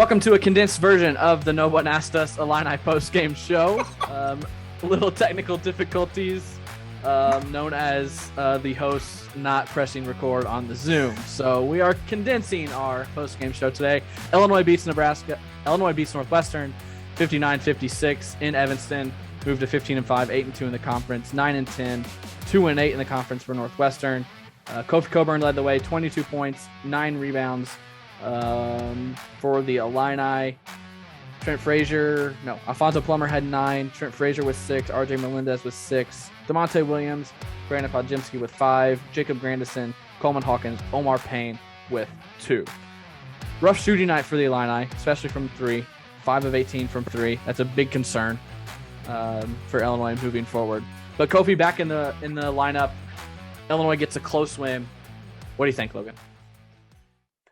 Welcome to a condensed version of the No One Asked Us Illini Postgame show. Little technical difficulties known as the host not pressing record on the Zoom. So we are condensing our postgame show today. Illinois beats Northwestern 59-56 in Evanston. Moved to 15-5, 8-2 in the conference, 9-10, 2-8 in the conference for Northwestern. Kofi Cockburn led the way, 22 points, 9 rebounds. For the Illini, Alfonso Plummer had 9, Trent Frazier with 6, RJ Melendez with 6, DeMonte Williams, Brandon Podjemski with 5, Jacob Grandison, Coleman Hawkins, Omar Payne with 2. Rough shooting night for the Illini, especially from 3, 5 of 18 from 3. That's a big concern for Illinois moving forward. But Kofi back in the lineup. Illinois gets a close win. What do you think, Logan?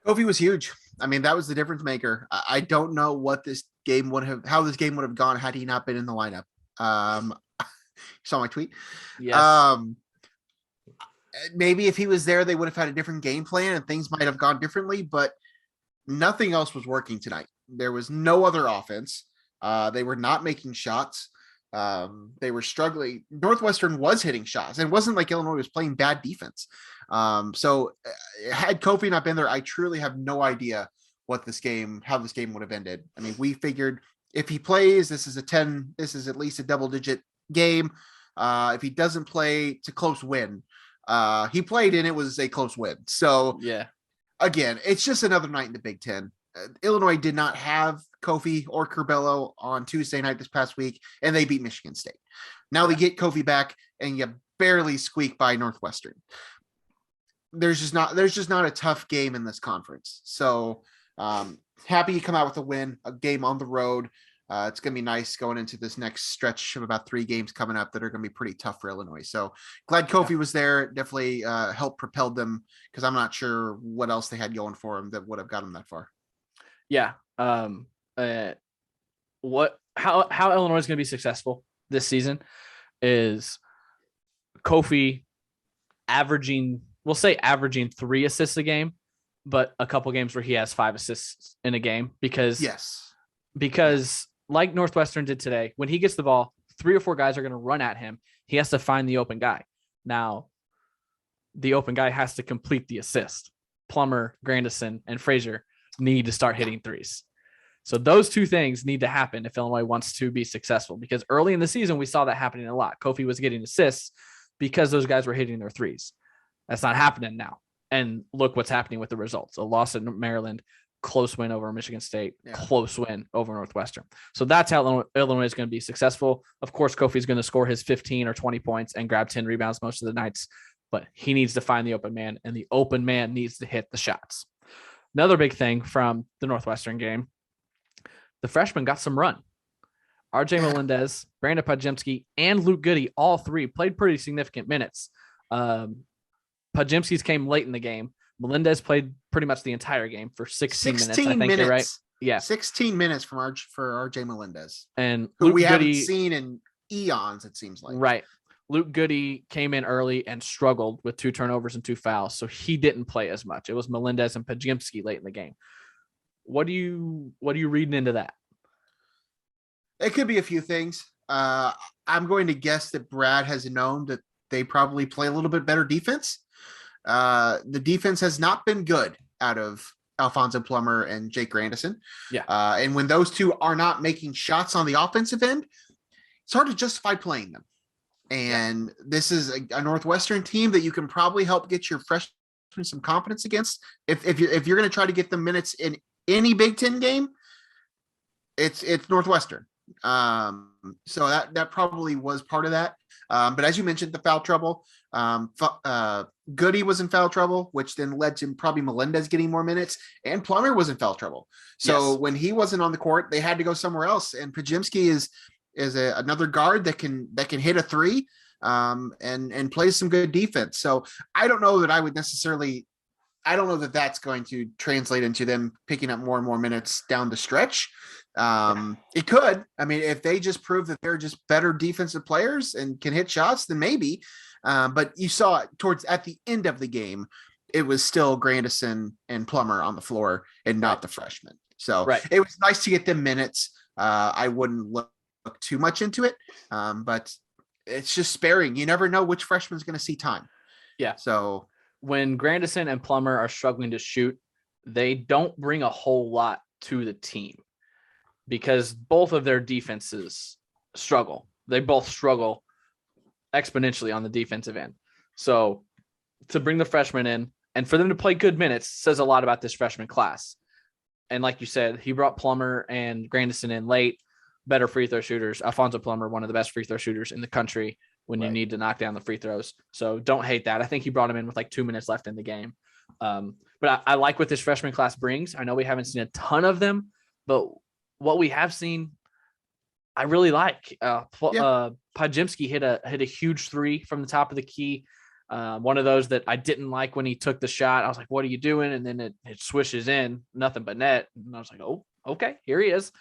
Kofi was huge. I mean, that was the difference maker. I don't know how this game would have gone had he not been in the lineup. Saw my tweet. Yes. Maybe if he was there, they would have had a different game plan and things might have gone differently, but nothing else was working tonight. There was no other offense. They were not making shots. They were struggling. Northwestern was hitting shots. It wasn't like Illinois was playing bad defense. So had Kofi not been there, I truly have no idea how this game would have ended. I mean, we figured if he plays, this is at least a double-digit game. If he doesn't play, it's a close win. He played and it was a close win. So yeah, again, it's just another night in the Big Ten. Illinois did not have Kofi or Curbelo on Tuesday night this past week, and they beat Michigan State. Now they get Kofi back, and you barely squeak by Northwestern. There's just not a tough game in this conference. So happy you come out with a win, a game on the road. It's going to be nice going into this next stretch of about 3 games coming up that are going to be pretty tough for Illinois. So glad Kofi was there. Definitely helped propel them, because I'm not sure what else they had going for them that would have got them that far. Yeah. How Illinois is going to be successful this season is Kofi averaging 3 assists a game, but a couple games where he has 5 assists in a game because like Northwestern did today, when he gets the ball, 3 or 4 guys are going to run at him. He has to find the open guy. Now, the open guy has to complete the assist. Plummer, Grandison, and Frazier need to start hitting threes. So those 2 things need to happen if Illinois wants to be successful, because early in the season, we saw that happening a lot. Kofi was getting assists because those guys were hitting their threes. That's not happening now. And look what's happening with the results. A loss at Maryland, close win over Michigan State, close win over Northwestern. So that's how Illinois is going to be successful. Of course, Kofi's going to score his 15 or 20 points and grab 10 rebounds most of the nights, but he needs to find the open man, and the open man needs to hit the shots. Another big thing from the Northwestern game, the freshmen got some run. RJ Melendez, Brandon Podjemski, and Luke Goody, all 3 played pretty significant minutes. Podjemski's came late in the game. Melendez played pretty much the entire game for 16 minutes. I think you're right. Yeah. 16 minutes for RJ Melendez. And who Luke we Goody, haven't seen in eons, it seems like. Right. Luke Goody came in early and struggled with 2 turnovers and 2 fouls, so he didn't play as much. It was Melendez and Podjemski late in the game. What are you reading into that? It could be a few things. I'm going to guess that Brad has known that they probably play a little bit better defense. The defense has not been good out of Alfonso Plummer and Jake Grandison. Yeah. And when those 2 are not making shots on the offensive end, it's hard to justify playing them. And this is a Northwestern team that you can probably help get your freshmen some confidence against. If you're going to try to get them minutes in any Big Ten game, it's Northwestern. So that probably was part of that. But as you mentioned, the foul trouble, Goody was in foul trouble, which then led to probably Melendez getting more minutes, and Plummer was in foul trouble. So when he wasn't on the court, they had to go somewhere else. And Podjemski is another guard that can hit a 3 and plays some good defense. So I don't know that that's going to translate into them picking up more and more minutes down the stretch. It could. I mean, if they just prove that they're just better defensive players and can hit shots, then maybe. But you saw it at the end of the game, it was still Grandison and Plummer on the floor and not the freshmen. So Right. it was nice to get them minutes. I wouldn't look too much into it, but it's just sparing. You never know which freshman's going to see time. Yeah. So when Grandison and Plummer are struggling to shoot, they don't bring a whole lot to the team because both of their defenses struggle. They both struggle exponentially on the defensive end. So to bring the freshmen in and for them to play good minutes says a lot about this freshman class. And like you said, he brought Plummer and Grandison in late, better free throw shooters. Alfonso Plummer, one of the best free throw shooters in the country when you need to knock down the free throws. So don't hate that. I think he brought him in with like 2 minutes left in the game. But I like what this freshman class brings. I know we haven't seen a ton of them, but what we have seen, I really like. Pajimski hit a huge three from the top of the key. One of those that I didn't like when he took the shot. I was like, what are you doing? And then it swishes in, nothing but net. And I was like, oh, okay, here he is.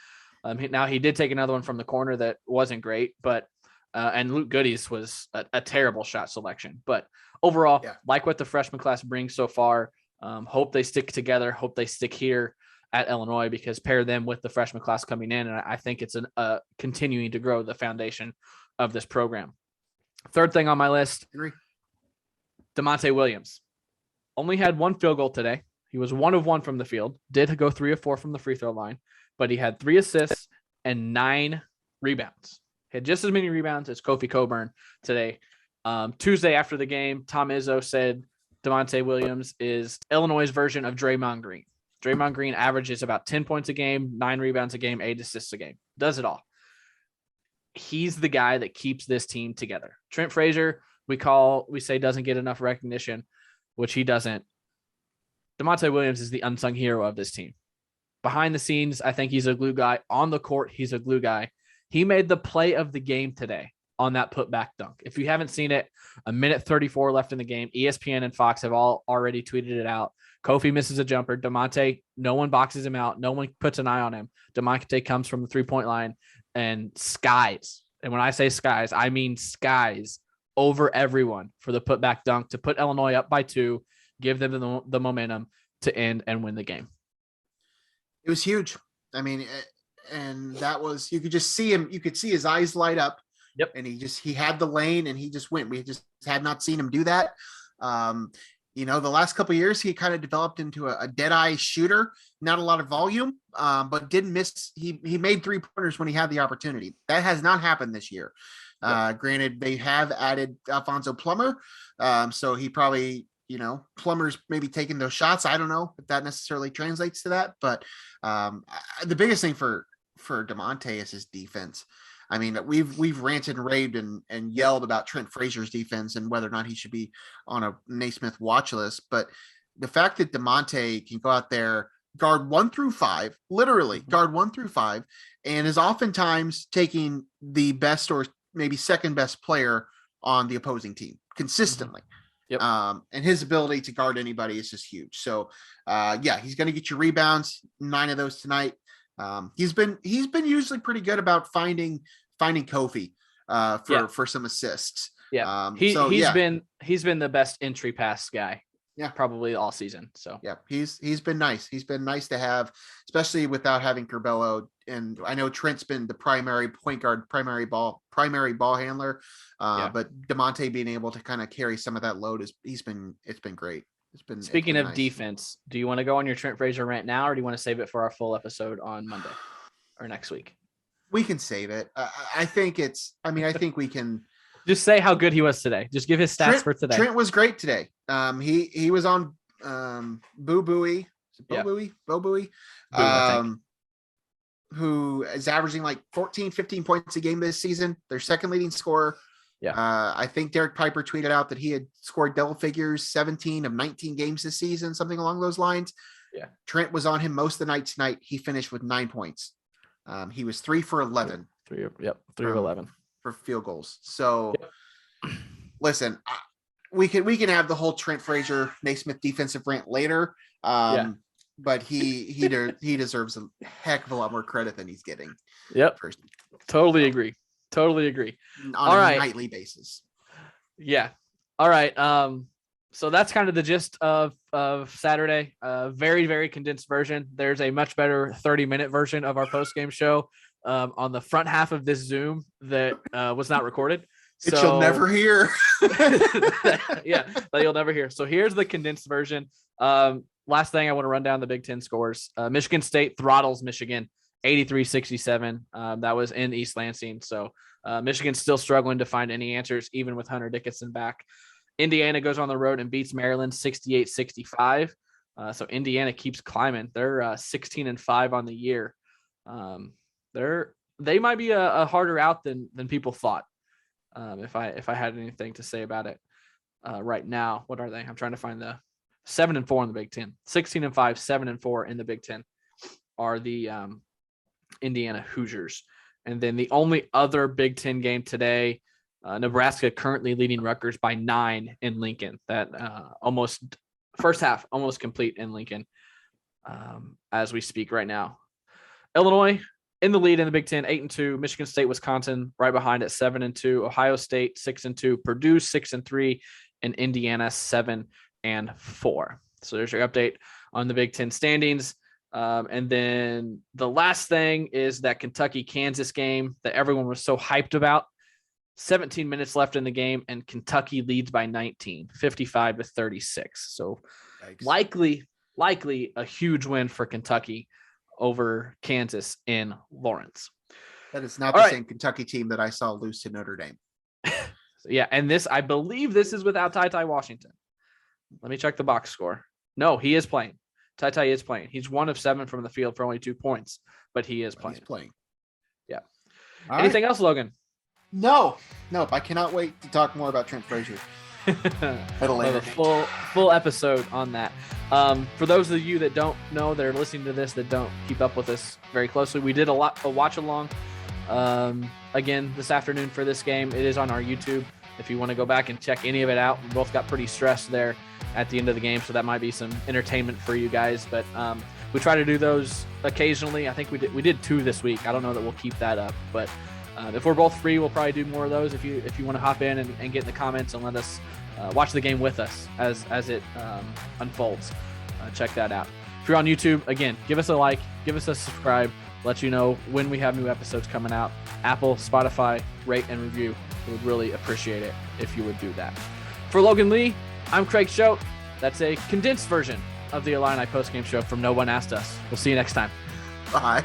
Now he did take another one from the corner that wasn't great, but and Luke Goody's was a terrible shot selection. But overall, like what the freshman class brings so far. Hope they stick together. Hope they stick here at Illinois because pair them with the freshman class coming in. And I think it's continuing to grow the foundation of this program. Third thing on my list, DeMonte Williams only had one field goal today. He was 1 of 1 from the field, did go 3 of 4 from the free throw line, but he had 3 assists and 9 rebounds. He had just as many rebounds as Kofi Cockburn today. Tuesday after the game, Tom Izzo said DeMonte Williams is Illinois' version of Draymond Green. Draymond Green averages about 10 points a game, 9 rebounds a game, 8 assists a game. Does it all. He's the guy that keeps this team together. Trent Frazier, we say doesn't get enough recognition, which he doesn't. DeMonte Williams is the unsung hero of this team. Behind the scenes, I think he's a glue guy. On the court, he's a glue guy. He made the play of the game today on that putback dunk. If you haven't seen it, 1:34 left in the game. ESPN and Fox have all already tweeted it out. Kofi misses a jumper. DeMonte, no one boxes him out. No one puts an eye on him. DeMonte comes from the three-point line and skies. And when I say skies, I mean skies over everyone for the putback dunk to put Illinois up by 2, give them the momentum to end and win the game. It was huge. I mean, and that was, you could just see him. You could see his eyes light up. Yep. And he had the lane and he just went. We just had not seen him do that. The last couple of years, he kind of developed into a dead eye shooter, not a lot of volume, but didn't miss. He made 3-pointers when he had the opportunity. That has not happened this year. Granted, they have added Alfonso Plummer. So he probably, Plummer's maybe taking those shots. I don't know if that necessarily translates to that, but the biggest thing for DeMonte is his defense. I mean, we've ranted and raved and yelled about Trent Frazier's defense and whether or not he should be on a Naismith watch list. But the fact that DeMonte can go out there, guard 1 through 5, literally guard 1 through 5, and is oftentimes taking the best or maybe second best player on the opposing team consistently. Yep. And his ability to guard anybody is just huge. So he's going to get you rebounds, 9 of those tonight. He's been usually pretty good about finding Kofi for some assists. Yeah. He's been the best entry pass guy. Yeah, probably all season. So yeah, he's been nice. He's been nice to have, especially without having Curbelo. And I know Trent's been the primary point guard, primary ball handler. But DeMonte being able to kind of carry some of that load it's been great. Speaking of nice. Defense, do you want to go on your Trent Frazier rant now, or do you want to save it for our full episode on Monday or next week? We can save it. I think we can just say how good he was today. Just give his stats for today. Trent was great today. He was on Boo Buoy, who is averaging like 14, 15 points a game this season. Their second leading scorer. Yeah. I think Derek Piper tweeted out that he had scored double figures 17 of 19 games this season, something along those lines. Yeah. Trent was on him most of the night tonight. He finished with 9 points. He was 3 for 11. 3 of 11 for field goals. So listen, we can have the whole Trent Frazier Naismith defensive rant later. But he deserves a heck of a lot more credit than he's getting. Yep. Totally agree. On a nightly basis. Yeah. All right. So that's kind of the gist of Saturday. Very, very condensed version. There's a much better 30-minute version of our post-game show on the front half of this Zoom that was not recorded. So, you'll never hear. Yeah, that you'll never hear. So here's the condensed version. Last thing, I want to run down the Big Ten scores. Michigan State throttles Michigan 83-67. That was in East Lansing. So Michigan's still struggling to find any answers, even with Hunter Dickinson back. Indiana goes on the road and beats Maryland 68-65. So Indiana keeps climbing. They're 16-5 on the year. They might be a harder out than people thought. If I had anything to say about it right now, what are they? I'm trying to find the 7-4 in the Big Ten. 16-5, 7-4 in the Big Ten are the Indiana Hoosiers. And then the only other Big Ten game today, Nebraska currently leading Rutgers by 9 in Lincoln. That first half almost complete in Lincoln as we speak right now. Illinois in the lead in the Big Ten, 8-2. Michigan State, Wisconsin right behind at 7-2. Ohio State 6-2. Purdue 6-3, and Indiana 7-4. So there's your update on the Big Ten standings. And then the last thing is that Kentucky-Kansas game that everyone was so hyped about. 17 minutes left in the game, and Kentucky leads by 19, 55-36. So likely a huge win for Kentucky over Kansas in Lawrence. That is not the same Kentucky team that I saw lose to Notre Dame. So yeah, and I believe this is without Ty Washington. Let me check the box score. No, he is playing. Ty is playing. He's 1 of 7 from the field for only 2 points, but he is playing. He's playing. Yeah. Anything else, Logan? Nope. I cannot wait to talk more about Trent Frazier. We'll have a full episode on that. For those of you that don't know, that are listening to this, that don't keep up with us very closely, we did a watch along again this afternoon for this game. It is on our YouTube if you want to go back and check any of it out. We both got pretty stressed there at the end of the game, so that might be some entertainment for you guys. But we try to do those occasionally. I think we did 2 this week. I don't know that we'll keep that up, but if we're both free, we'll probably do more of those. If you want to hop in and get in the comments and let us watch the game with us as it unfolds, check that out. If you're on YouTube, again, give us a like, give us a subscribe, let you know when we have new episodes coming out. Apple, Spotify, rate and review. We would really appreciate it if you would do that. For Logan Lee, I'm Craig Choate. That's a condensed version of the Illini postgame show from No One Asked Us. We'll see you next time. Bye.